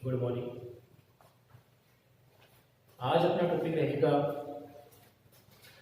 Good morning. आज अपना topic रहेगा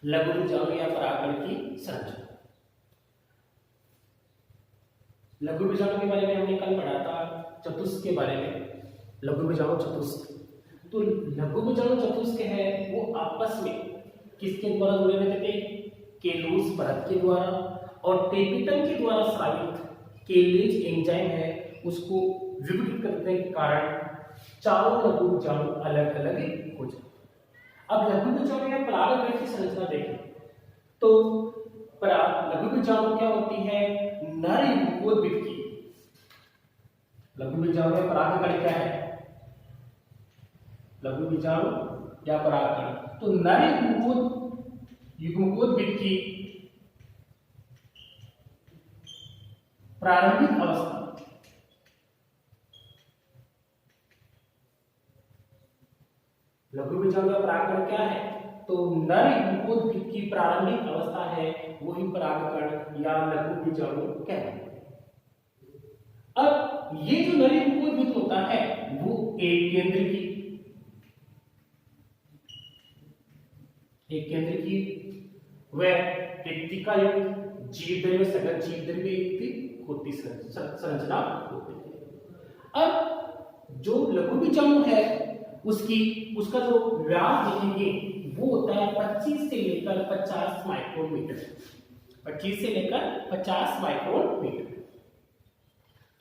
लघु बीजाणु या परागकण की संरचना। लघु बीजाणु के बारे में हमने कल पढ़ा था, चतुष्क के बारे में। लघु बीजाणु चतुष्क, तो लघु बीजाणु चतुष्क है वो आपस में किसके द्वारा जुड़े रहते थे? केलोस परत के द्वारा, और टेपिटम के द्वारा स्रावित केलेज एंजाइम है उसको विघटित करने के कारण चारों लघु बीजाणु अलग अलग हो जाते। अब लघु बीजाणु या परागकण की संरचना देखें तो लघु बीजाणु क्या होती है? नर युग्मोद्भिद की। लघु बीजाणु या परागकण क्या है? लघु बीजाणु या परागकण, तो नर युग्मोद्भिद की प्रारंभिक अवस्था लघु बीजाणु का परागकण क्या है? तो नर युग्मोद्भिद की प्रारंभिक अवस्था है, वही परागकण या लघु बीजाणु कहलाता है। अब ये जो नर युग्मोद्भिद होता है वो एक केंद्र की व टेक्टिका युक्त जीवद्रव्य सघन जीवद्रव्य युक्त होती संरचना होती है। अब जो लघु बीजाणु है उसका जो व्यास देखेंगे वो होता है 25 से लेकर 50 माइक्रोमीटर। 25 से लेकर 50 माइक्रोमीटर।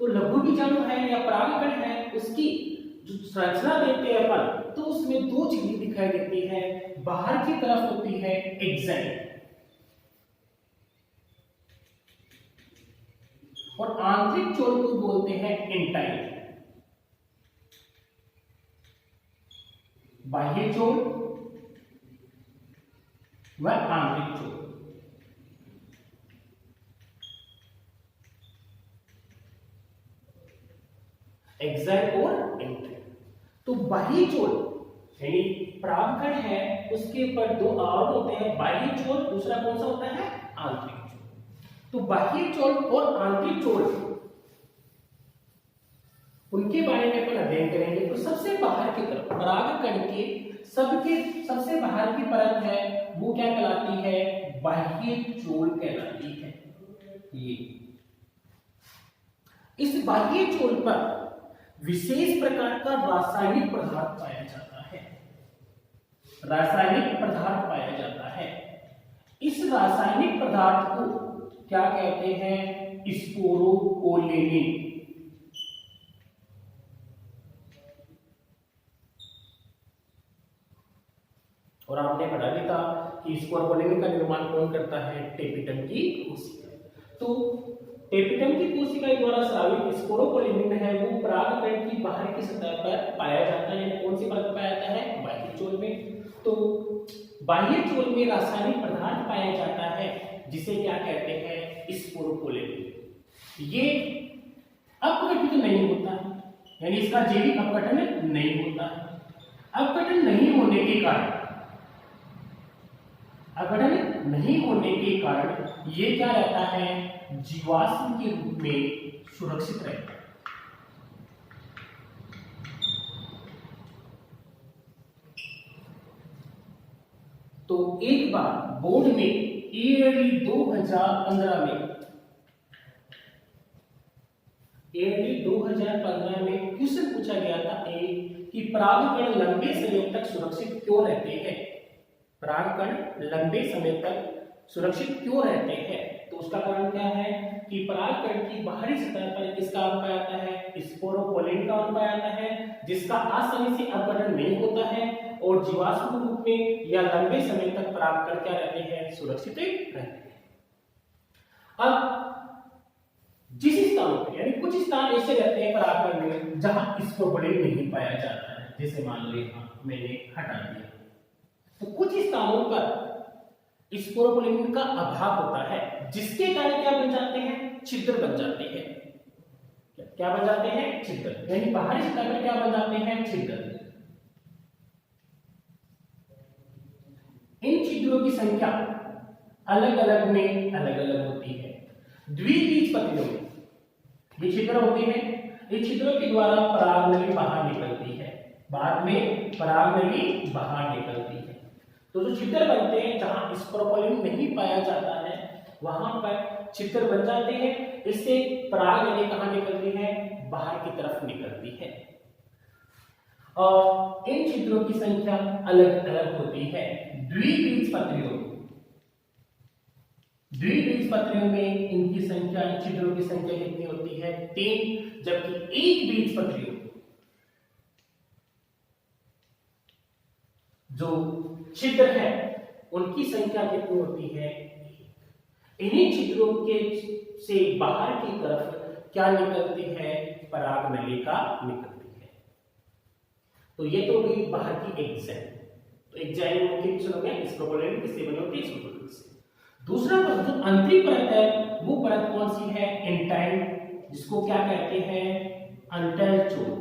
तो लघु बीजाणु है या परागकण है, उसकी जो संरचना देखते हैं अपन, तो उसमें दो चीजें दिखाई देती है। बाहर की तरफ होती है एक्साइट और आंतरिक छोर को बोलते हैं एंटाइल। बाह्य छोर व आंतरिक छोर। एक्साइल और एंटाइल। तो बाह्य छोर यानी परागकण है, उसके ऊपर दो आवरण होते हैं, बाह्य छोर, दूसरा कौन सा होता है? आंतरिक छोर। तो बाह्य छोर और आंतरिक छोर उनके बारे में अपन अध्ययन करेंगे। तो सबसे बाहर की तरफ परागकण के सबसे बाहर की परत है वो क्या कहलाती है? बाह्य छोर कहलाती है। ये इस बाह्य छोर पर विशेष प्रकार का रासायनिक पदार्थ पाया जाता है। रासायनिक पदार्थ पाया जाता है। इस रासायनिक पदार्थ को क्या कहते हैं? स्पोरोपोलेनिन। और आपने पढ़ा भी था कि स्पोरोपोलेनिन का निर्माण कौन करता है? टेपिटम की कोशिका। तो टेपिटम की कोशिका द्वारा स्रावित स्पोरोपोलेनिन है वो परागकण की बाहर की सतह पर पाया जाता है। कौन सी परत पाया जाता है? बाह्य छोर में। तो बाह्य छोर में रासायनिक पदार्थ पाया जाता है जिसे क्या कहते हैं? स्पोरोपोलेनिन। ये अपघटित नहीं होता है, यानी इसका जैविक अपघटन नहीं होता है। अपघटन नहीं होने के कारण ये क्या रहता है? जीवाश्म के रूप में सुरक्षित रहता है। तो एक बार बोर्ड में ईयरली 2015 में क्वेश्चन पूछा गया था कि परागकण लंबे समय तक सुरक्षित क्यों रहते हैं? परागकण लंबे समय तक सुरक्षित क्यों रहते हैं? तो उसका कारण क्या है कि परागकण की बाहरी सतह पर किसका अंग पाया जाता है? स्पोरोपोलेनिन का अंग पाया जाता है, जिसका आसानी से अपघटन नहीं होता है और जीवाश्म रूप में या लंबे समय तक परागकण क्या रहते हैं? सुरक्षित रहते हैं। अब जिस स्थानों पर, यानी कुछ स्थान ऐसे रहते हैं परागकण में जहां स्पोरोपोलेनिन नहीं पाया जाता है, जैसे मान लो मैंने हटा दिया, तो कुछ स्थानों पर स्पोरोपोलेनिन का अभाव होता है, जिसके कारण क्या बन जाते हैं? छिद्र बन जाते हैं। क्या बन जाते हैं? छिद्र। यानी बाहरी सतह पर क्या बन जाते हैं? छिद्र। इन छिद्रों की संख्या अलग अलग में अलग अलग होती है। द्विबीजपत्रियों में ये छिद्र होते हैं, इन छिद्रों के द्वारा परागनली बाहर निकल बाद में परागनली बाहर निकलती है। तो जो छिद्र बनते हैं जहां स्प्रोपोलिन नहीं पाया जाता है वहां पर छिद्र बन जाते हैं, इससे परागनली कहां निकलती है, बाहर की तरफ निकलती है। और इन छिद्रों की संख्या अलग अलग होती है। द्विबीजपत्रियों में इनकी संख्या, छिद्रों की संख्या कितनी होती है, 3, जबकि एक बीजपत्रियों जो छिद्र है उनकी संख्या कितनी होती है, इन्हीं छिद्रों के से बाहर की तरफ क्या निकलती है, परागनलिका निकलती है। तो ये तो हुई बाहर की एक जेल। तो एक जेल मुख्य किससे बने, स्प्रोपोलिन किससे बनी होती है, स्प्रोपोलिन से। दूसरा परत जो आंतरिक परत है वो परत कौन सी है, इंटाइन, जिसको क्या कहते हैं, अंतःचोल।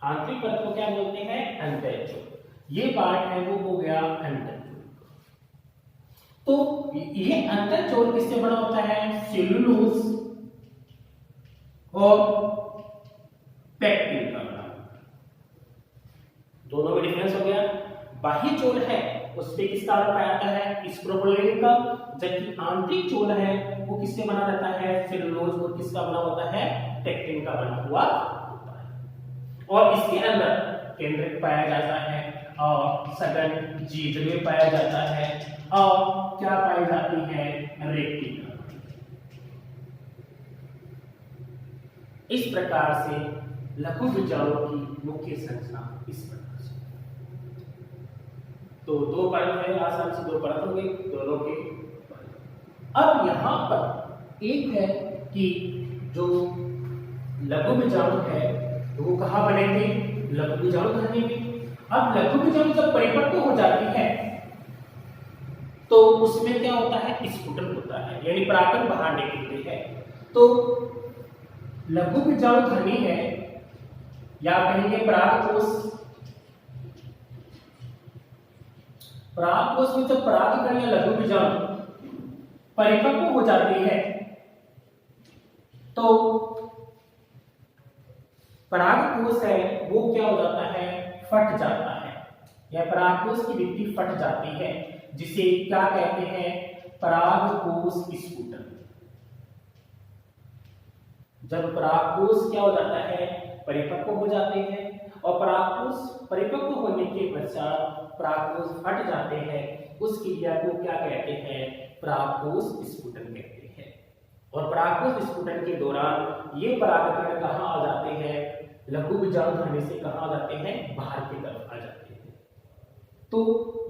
आंतरिक परत को क्या बोलते हैं, अंतःचोल। ये पार्ट है वो हो गया अंतःचोल। तो ये अंतःचोल किससे बना होता है, सेलुलोज और पेक्टिन का बना। दोनों में डिफरेंस हो गया। बाह्य चोल है उस पे किसका पाया जाता है, स्प्रोपोलिन का, जबकि आंतरिक चोल है वो किससे बना रहता है, सेलुलोज और किसका बना होता है, पेक्टिन का बना हुआ होता है। और इसके अंदर केंद्रक पाया जाता है और सघन जीजवे पाया जाता है और क्या पाई जाती है, रेक्टिका। इस प्रकार से लघु बीजाणु की मुख्य संरचना इस प्रकार से। तो दो परत है, आसान से दो परत हो गई दोनों के। अब यहां पर एक है कि जो लघु बीजाणु है तो वो कहां बने थे, लघु बीजाणु घनी में। अब लघु बीजाणु जब परिपक्व हो जाती है तो उसमें क्या होता है, स्फुटन होता है, यानी परागकण बाहर निकलते हैं। तो लघु बीजाणु घनी है या कहेंगे परागकोश। परागकोश में जब परागकण या लघु बीजाणु परिपक्व हो जाती है तो परागकोश है वो क्या हो जाता है, फट जाता है, या परागकोश की भित्ति फट जाती है, जिसे क्या कहते हैं, परागकोश स्फुटन। जब परागकोश क्या हो जाता है, परिपक्व हो जाते हैं और परागकोश परिपक्व होने के पश्चात परागकोश फट जाते हैं, उस क्रिया को क्या कहते हैं, परागकोश स्फुटन कहते हैं। और परागकोश स्फुटन के दौरान ये परागकण कहां आ जाते हैं, लघु बीजाणु घनी से कहां आ जाते हैं, बाहर की तरफ आ जाते हैं। तो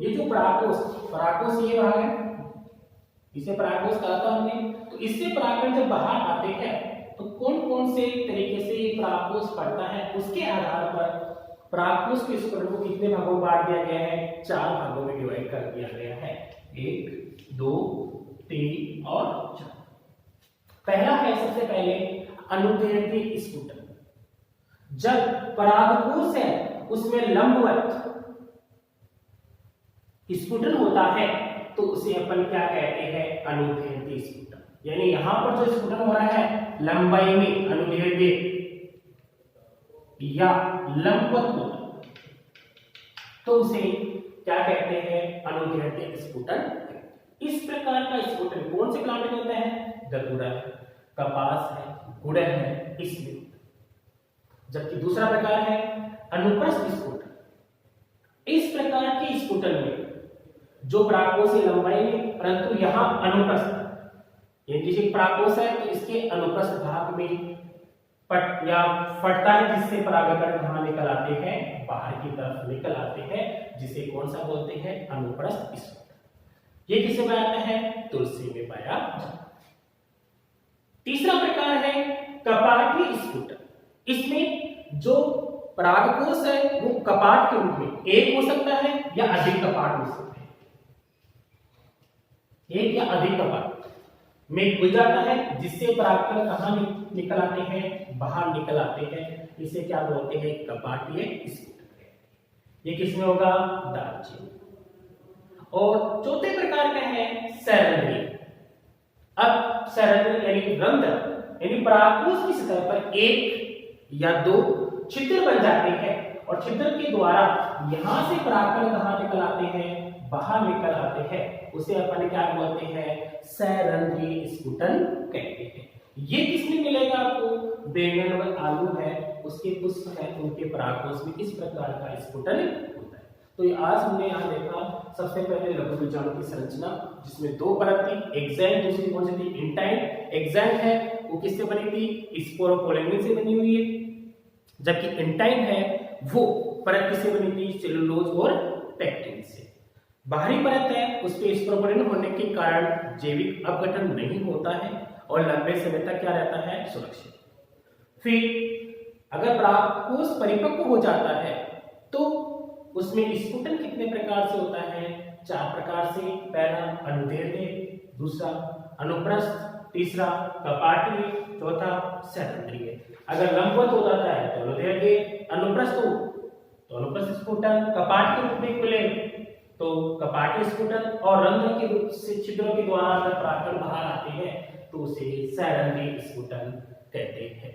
ये जो परागकोश ये भाग है, इसे परागकोश कहा था हमने। तो इससे परागकण जब बाहर आते हैं तो कौन कौन से तरीके से ये परागकोश पड़ता है, उसके आधार पर परागकोश के स्फुटन को कितने भागों में बांट दिया गया है, 4 भागों में डिवाइड कर दिया गया है, 1, 2, 3 और 4। पहला है सबसे पहले अनुदैर्ध्य स्फुटन। जब परागकोश है उसमें लंबवत स्फुटन होता है तो उसे अपन क्या कहते हैं, अनुदैर्ध्य स्फुटन। यानी यहां पर जो स्फुटन हो रहा है लंबाई में अनुदैर्ध्य या लंबवत होता तो उसे क्या कहते हैं, अनुदैर्ध्य स्फुटन। इस प्रकार का स्फुटन कौन से प्लांट में होता है, धतूरा है, कपास है, गुड़ है, इसमें। जबकि दूसरा प्रकार है अनुप्रस्थ स्फुटन। इस प्रकार के स्फुटन में जो परागकोश है लंबाई में, परंतु यहां अनुप्रस्थ, यानी जैसे परागकोश है तो इसके अनुप्रस्थ भाग में पट या फटता है, जिससे परागकण कहां निकल आते हैं, बाहर की तरफ निकल आते हैं, जिसे कौन सा बोलते हैं, अनुप्रस्थ स्फुटन। ये किसे पाया जाता है, तुलसी में पाया जाता है। तीसरा प्रकार है कपाटी स्फुटन। इसमें जो परागकोश है वो कपाट के रूप में एक हो सकता है या अधिक कपाट हो सकते हैं, एक या अधिक कपाट में खुल जाता है, जिससे परागकण कहां निकल आते हैं, बाहर निकल आते हैं। इसे क्या बोलते हैं, कपाटीय स्फुटन। ये किसमें होगा, दालचीनी। और चौथे प्रकार का है सैरंध्री। अब सैरंध्री यानी रंध्र, यानी परागकोश की सतह पर एक या दो छिद्र बन जाते हैं और छिद्र के द्वारा यहां से परागकण कहां निकल आते हैं, बाहर निकल आते हैं, उसे अपन क्या बोलते हैं, सैरंध्रीय स्फुटन कहते हैं। ये किसमें मिलेगा आपको, बैंगन व आलू है उसके पुष्प है उनके परागकोश में इस प्रकार का स्फुटन होता है। तो ये आज हमने यहाँ देखा सबसे पहले लघु बीजाणु की संरचना जिसमें दो परत थी, एक्सैन, दूसरी कौन सी थी, इंटाइन। एक्सैन है वो किससे बनी थी, स्पोरोपोलेमिन से बनी हुई है, जबकि इंटाइन है वो परत किससे बनी थी, सेलुलोज और पेक्टिन से। बाहरी परत है उस पे स्पोरोपोलेमिन होने के कारण जैविक अपघटन नहीं होता है और लंबे समय तक क्या रहता है, सुरक्षित। फिर अगर परागकोश परिपक्व हो जाता है तो उसमें स्फुटन कितने प्रकार से होता है, 4 प्रकार से। पहला अनुदैर्ध्य, दूसरा अनुप्रस्थ, तीसरा कपाटीय, चौथा सैद्धांतिक। अगर लंबवत हो जाता है तो अनुदैर्ध्य, अनुप्रस्थ हो तो अनुप्रस्थ स्फुटन, कपाट के रूप में खुले तो कपाटीय स्फुटन और रंध्र के रूप से छिद्रों के द्वारा अगर परागकण बाहर आते हैं तो उसे सैद्धांतिक स्फुटन कहते हैं।